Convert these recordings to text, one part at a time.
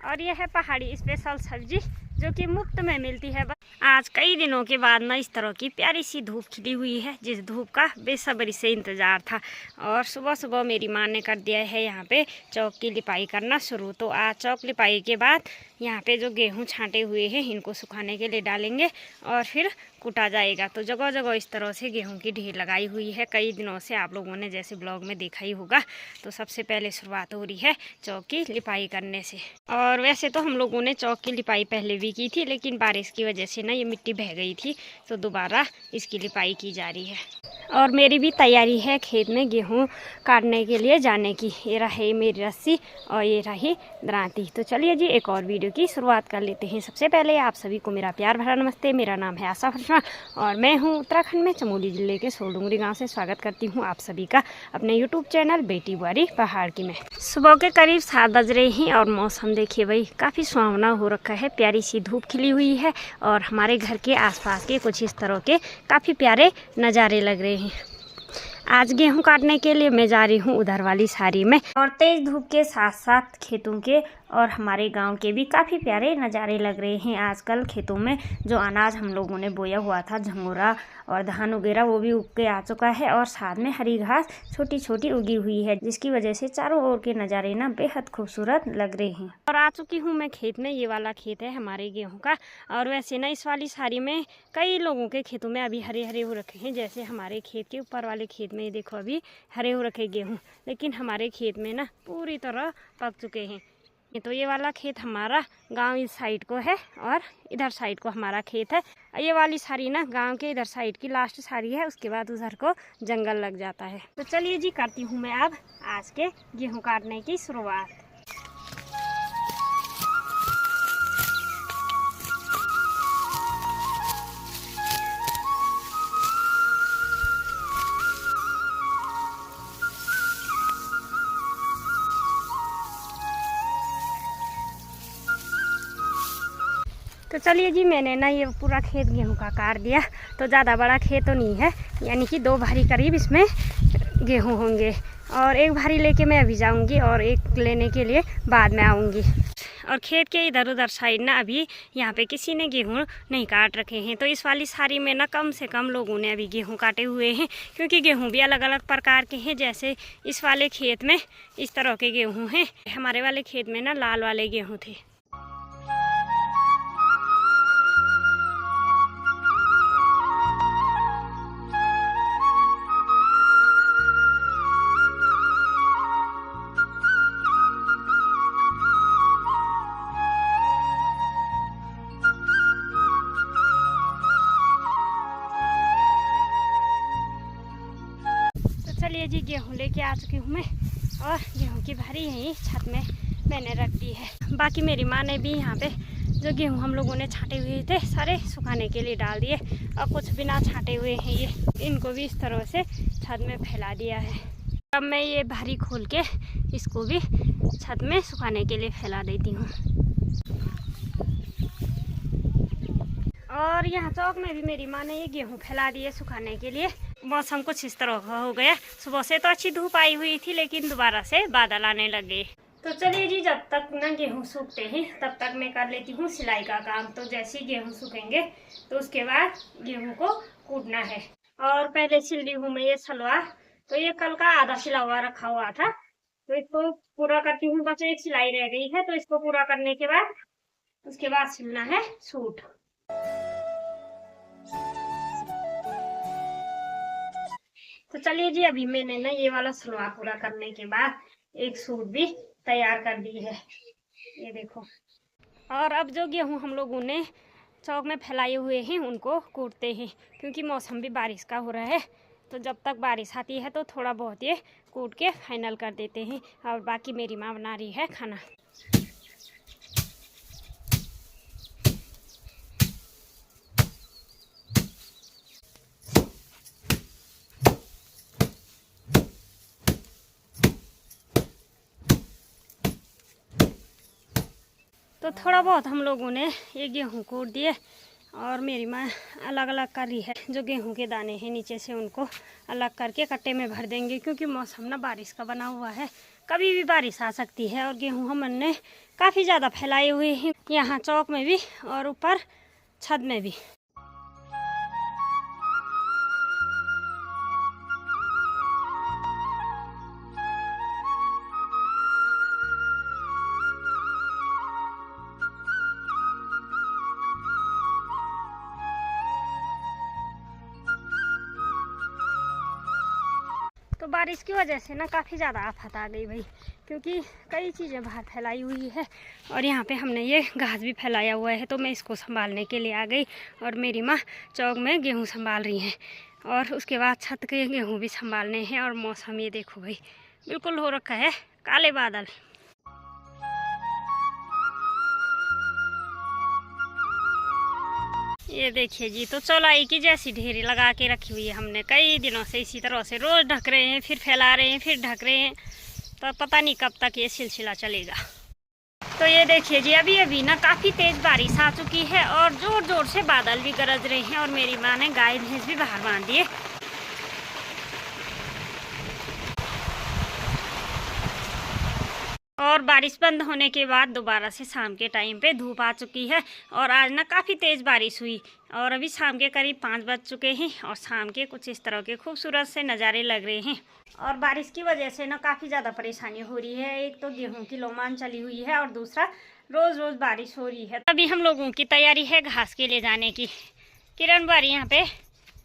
और यह है पहाड़ी स्पेशल सब्जी जो कि मुफ्त में मिलती है। आज कई दिनों के बाद ना इस तरह की प्यारी सी धूप खिली हुई है, जिस धूप का बेसब्री से इंतज़ार था। और सुबह सुबह मेरी माँ ने कर दिया है यहाँ पे चौक की लिपाई करना शुरू। तो आज चौक लिपाई के बाद यहाँ पे जो गेहूँ छांटे हुए हैं इनको सुखाने के लिए डालेंगे और फिर कूटा जाएगा। तो जगह जगह इस तरह से गेहूं की ढेर लगाई हुई है कई दिनों से, आप लोगों ने जैसे ब्लॉग में देखा ही होगा। तो सबसे पहले शुरुआत हो रही है चौक की लिपाई करने से। और वैसे तो हम लोगों ने चौक की लिपाई पहले भी की थी, लेकिन बारिश की वजह से ना ये मिट्टी बह गई थी, तो दोबारा इसकी लिपाई की जा रही है। और मेरी भी तैयारी है खेत में गेहूँ काटने के लिए जाने की। ये रही मेरी रस्सी और ये रही दरांती। तो चलिए जी एक और वीडियो की शुरुआत कर लेते हैं। सबसे पहले आप सभी को मेरा प्यार भरा नमस्ते। मेरा नाम है आशा फरशा और मैं हूँ उत्तराखंड में चमोली ज़िले के सोलडुंगरी गांव से। स्वागत करती हूँ आप सभी का अपने यूट्यूब चैनल बेटी बुआरी पहाड़ की में। सुबह के करीब 7 बज रहे हैं और मौसम देखिए भाई काफ़ी सुहावना हो रखा है। प्यारी सी धूप खिली हुई है और हमारे घर के आसपास के कुछ इस तरह के काफ़ी प्यारे नज़ारे लग रहे हैं। आज गेहूं काटने के लिए मैं जा रही हूँ उधर वाली सारी में, और तेज धूप के साथ साथ खेतों के और हमारे गांव के भी काफ़ी प्यारे नज़ारे लग रहे हैं। आजकल खेतों में जो अनाज हम लोगों ने बोया हुआ था, झंगोरा और धान वगैरह, वो भी उग के आ चुका है और साथ में हरी घास छोटी छोटी उगी हुई है, जिसकी वजह से चारों ओर के नज़ारे ना बेहद खूबसूरत लग रहे हैं। और आ चुकी हूँ मैं खेत में। ये वाला खेत है हमारे गेहूँ का। और वैसे ना इस वाली सारी में कई लोगों के खेतों में अभी हरे हरे हो रखे हैं, जैसे हमारे खेत के ऊपर वाले खेत में देखो अभी हरे हो रखे गेहूँ, लेकिन हमारे खेत में ना पूरी तरह पक चुके हैं। तो ये वाला खेत हमारा गांव इस साइड को है और इधर साइड को हमारा खेत है। ये वाली सारी ना गांव के इधर साइड की लास्ट सारी है, उसके बाद उधर को जंगल लग जाता है। तो चलिए जी करती हूँ मैं अब आज के गेहूँ काटने की शुरुआत। तो चलिए जी मैंने ना ये पूरा खेत गेहूं का काट दिया। तो ज़्यादा बड़ा खेत तो नहीं है, यानी कि 2 भारी करीब इसमें गेहूं होंगे। और एक भारी लेके मैं अभी जाऊंगी और एक लेने के लिए बाद में आऊंगी। और खेत के इधर उधर साइड ना अभी यहाँ पे किसी ने गेहूँ नहीं काट रखे हैं। तो इस वाली सारी में ना कम से कम लोगों ने अभी गेहूँ काटे हुए हैं, क्योंकि गेहूँ भी अलग अलग प्रकार के हैं। जैसे इस वाले खेत में इस तरह के गेहूँ हैं, हमारे वाले खेत में ना लाल वाले गेहूँ थे। चलिए जी गेहूँ लेके आ चुकी हूँ मैं, और गेहूँ की भारी यहीं छत में मैंने रख दी है। बाकी मेरी माँ ने भी यहाँ पे जो गेहूँ हम लोगों ने छांटे हुए थे सारे सुखाने के लिए डाल दिए, और कुछ बिना छांटे हुए हैं ये, इनको भी इस तरह से छत में फैला दिया है। अब मैं ये भारी खोल के इसको भी छत में सुखाने के लिए फैला देती हूँ। और यहाँ चौक में भी मेरी माँ ने ये गेहूँ फैला दिए सुखाने के लिए। मौसम कुछ इस तरह का हो गया, सुबह से तो अच्छी धूप आई हुई थी, लेकिन दोबारा से बादल आने लगे। तो चलिए जी जब तक ना गेहूँ सूखते हैं तब तक मैं कर लेती हूँ सिलाई का काम। तो जैसे ही गेहूँ सूखेंगे तो उसके बाद गेहूँ को कूटना है। और पहले सिल ली हूँ मैं ये सलवार। तो ये कल का आधा सिला हुआ रखा हुआ था, तो इसको पूरा करती हूँ। बस एक सिलाई रह गई है, तो इसको पूरा करने के बाद उसके बाद सिलना है सूट। तो चलिए जी अभी मैंने ना ये वाला सलवार पूरा करने के बाद एक सूट भी तैयार कर दी है, ये देखो। और अब जो गेहूँ हम लोगों ने चौक में फैलाए हुए हैं उनको कूटते हैं, क्योंकि मौसम भी बारिश का हो रहा है। तो जब तक बारिश आती है तो थोड़ा बहुत ये कूट के फाइनल कर देते हैं। और बाकी मेरी माँ बना रही है खाना। तो थोड़ा बहुत हम लोगों ने ये गेहूँ कूट दिए, और मेरी माँ अलग अलग कर रही है। जो गेहूं के दाने हैं नीचे से उनको अलग करके कट्टे में भर देंगे, क्योंकि मौसम ना बारिश का बना हुआ है, कभी भी बारिश आ सकती है। और गेहूँ हमने काफ़ी ज़्यादा फैलाए हुए हैं, यहाँ चौक में भी और ऊपर छत में भी। तो बारिश की वजह से ना काफ़ी ज़्यादा आफत आ गई भाई, क्योंकि कई चीज़ें बाहर फैलाई हुई है और यहाँ पे हमने ये घास भी फैलाया हुआ है। तो मैं इसको संभालने के लिए आ गई और मेरी माँ चौक में गेहूँ संभाल रही हैं और उसके बाद छत के गेहूँ भी संभालने हैं। और मौसम ये देखो भाई, बिल्कुल हो रखा है काले बादल। ये देखिए जी, तो चौलाई की जैसी ढेरी लगा के रखी हुई है हमने कई दिनों से। इसी तरह से रोज़ ढक रहे हैं, फिर फैला रहे हैं, फिर ढक रहे हैं। तो पता नहीं कब तक ये सिलसिला चलेगा। तो ये देखिए जी, अभी अभी ना काफ़ी तेज़ बारिश आ चुकी है और ज़ोर ज़ोर से बादल भी गरज रहे हैं। और मेरी माँ ने गाय भैंस भी बाहर बांध दिए। और बारिश बंद होने के बाद दोबारा से शाम के टाइम पे धूप आ चुकी है। और आज ना काफ़ी तेज़ बारिश हुई और अभी शाम के करीब 5 बज चुके हैं और शाम के कुछ इस तरह के खूबसूरत से नज़ारे लग रहे हैं। और बारिश की वजह से ना काफ़ी ज़्यादा परेशानी हो रही है। एक तो गेहूं की लोमान चली हुई है और दूसरा रोज़ रोज़ बारिश हो रही है। अभी हम लोगों की तैयारी है घास के ले जाने की। किरण बारी यहाँ पे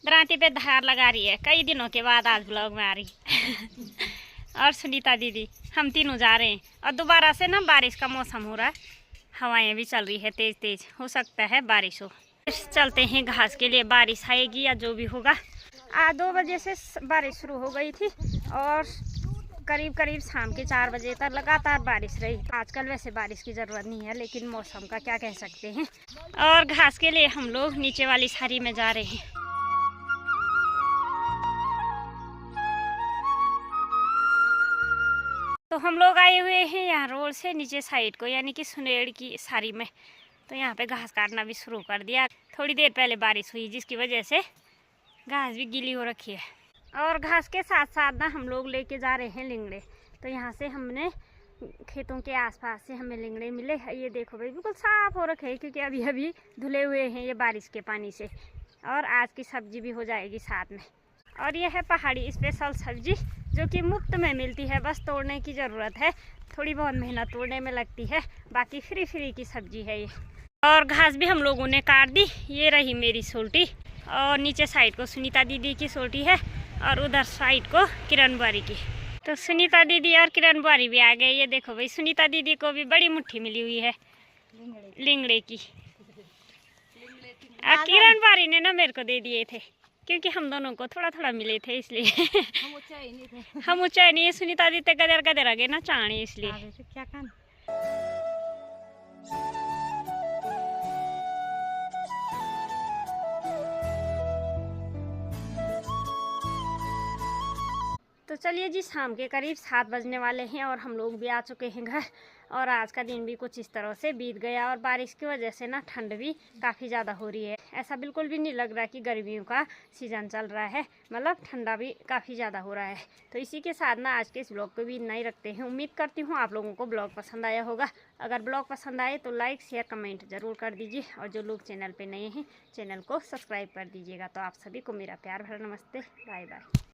दरांती पे धार लगा रही है, कई दिनों के बाद आज ब्लॉग में आ रही और सुनीता दीदी, हम तीनों जा रहे हैं। और दोबारा से ना बारिश का मौसम हो रहा है, हवाएं भी चल रही है तेज़ तेज़, हो सकता है बारिश हो। चलते हैं घास के लिए, बारिश आएगी या जो भी होगा। आज 2 बजे से बारिश शुरू हो गई थी और करीब करीब शाम के 4 बजे तक लगातार बारिश रही। आजकल वैसे बारिश की ज़रूरत नहीं है, लेकिन मौसम का क्या कह सकते हैं। और घास के लिए हम लोग नीचे वाली सारी में जा रहे हैं। तो हम लोग आए हुए हैं यहाँ रोड से नीचे साइड को, यानी कि सुनेड़ की सारी में। तो यहाँ पे घास काटना भी शुरू कर दिया। थोड़ी देर पहले बारिश हुई जिसकी वजह से घास भी गीली हो रखी है। और घास के साथ साथ ना हम लोग लेके जा रहे हैं लिंगड़े। तो यहाँ से हमने खेतों के आसपास से हमें लिंगड़े मिले। ये देखो भाई, बिल्कुल साफ हो रखे हैं क्योंकि अभी अभी धुले हुए हैं ये बारिश के पानी से। और आज की सब्जी भी हो जाएगी साथ में। और यह है पहाड़ी स्पेशल सब्जी जो कि मुफ्त में मिलती है, बस तोड़ने की ज़रूरत है। थोड़ी बहुत मेहनत तोड़ने में लगती है, बाकी फ्री की सब्जी है ये। और घास भी हम लोगों ने काट दी। ये रही मेरी सोल्टी और नीचे साइड को सुनीता दीदी की सोल्टी है और उधर साइड को किरण बुआरी की। तो सुनीता दीदी और किरण बुआरी भी आ गए। ये देखो भाई, सुनीता दीदी को भी बड़ी मुट्ठी मिली हुई है लिंगड़े की। किरण बुआरी ने ना मेरे को दे दिए थे क्योंकि हम दोनों को थोड़ा थोड़ा मिले थे, इसलिए हम ऊंचाई नहीं है। सुनीता दी ते गदर गदर आ गए ना चाणी, इसलिए क्या खान। तो चलिए जी, शाम के करीब 7 बजने वाले हैं और हम लोग भी आ चुके हैं घर। और आज का दिन भी कुछ इस तरह से बीत गया और बारिश की वजह से ना ठंड भी काफ़ी ज़्यादा हो रही है। ऐसा बिल्कुल भी नहीं लग रहा कि गर्मियों का सीज़न चल रहा है, मतलब ठंडा भी काफ़ी ज़्यादा हो रहा है। तो इसी के साथ ना आज के इस ब्लॉग को भी इतना ही रखते हैं। उम्मीद करती हूँ आप लोगों को ब्लॉग पसंद आया होगा। अगर ब्लॉग पसंद आए तो लाइक शेयर कमेंट ज़रूर कर दीजिए और जो लोग चैनल पर नए हैं चैनल को सब्सक्राइब कर दीजिएगा। तो आप सभी को मेरा प्यार भरा नमस्ते, बाय बाय।